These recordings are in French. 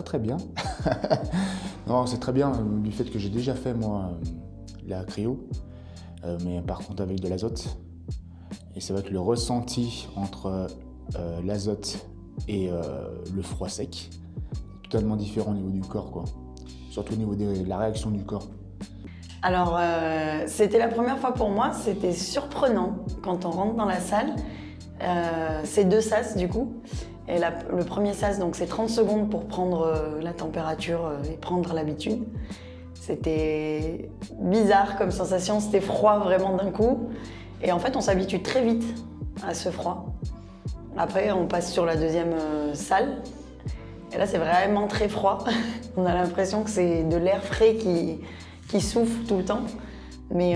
très bien. Non, c'est très bien du fait que j'ai déjà fait moi la cryo, mais par contre avec de l'azote. Et c'est vrai que le ressenti entre l'azote et le froid sec est totalement différent au niveau du corps, quoi. Surtout au niveau de la réaction du corps. Alors, c'était la première fois pour moi, c'était surprenant quand on rentre dans la salle. C'est 2 sas du coup. Et le premier sas, donc c'est 30 secondes pour prendre la température et prendre l'habitude. C'était bizarre comme sensation, c'était froid vraiment d'un coup. Et en fait, on s'habitue très vite à ce froid. Après, on passe sur la deuxième salle. Et là, c'est vraiment très froid. On a l'impression que c'est de l'air frais qui souffle tout le temps. Mais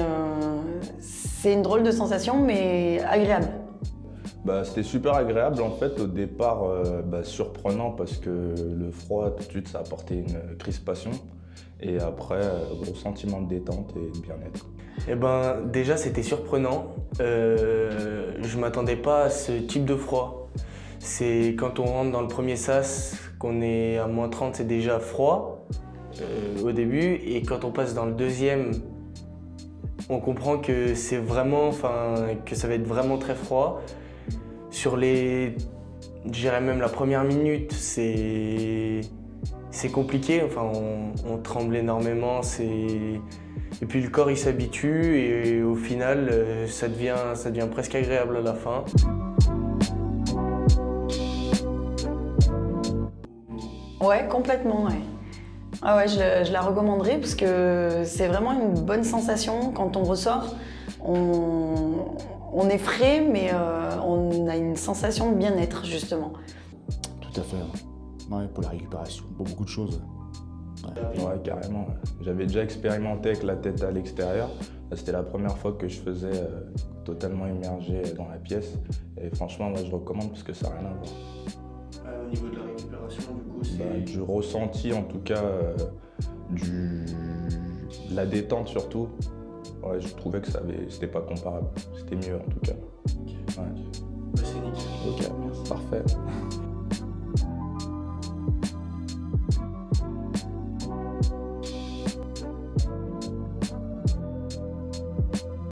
c'est une drôle de sensation, mais agréable. C'était super agréable en fait, au départ surprenant parce que le froid tout de suite ça apportait une crispation et après gros sentiment de détente et de bien-être. Eh ben déjà c'était surprenant, je m'attendais pas à ce type de froid. C'est quand on rentre dans le premier sas, qu'on est à -30, c'est déjà froid au début, et quand on passe dans le deuxième, on comprend que c'est vraiment, que ça va être vraiment très froid. Sur je dirais même la première minute, c'est compliqué, on tremble énormément, et puis le corps il s'habitue et au final ça devient presque agréable à la fin. Ouais, complètement, ouais. Ah ouais, je la recommanderais parce que c'est vraiment une bonne sensation quand on ressort. On est frais, mais on a une sensation de bien-être, justement. Tout à fait. Ouais, pour la récupération, pour beaucoup de choses. Ouais, carrément. J'avais déjà expérimenté avec la tête à l'extérieur. C'était la première fois que je faisais totalement immergé dans la pièce. Et franchement, moi, je recommande parce que ça n'a rien à voir. Au niveau de la récupération, du coup, c'est... Du ressenti, en tout cas, de la détente surtout. Ouais, je trouvais que c'était pas comparable. C'était mieux, en tout cas. Okay. Ouais. C'est nickel. Ok, parfait.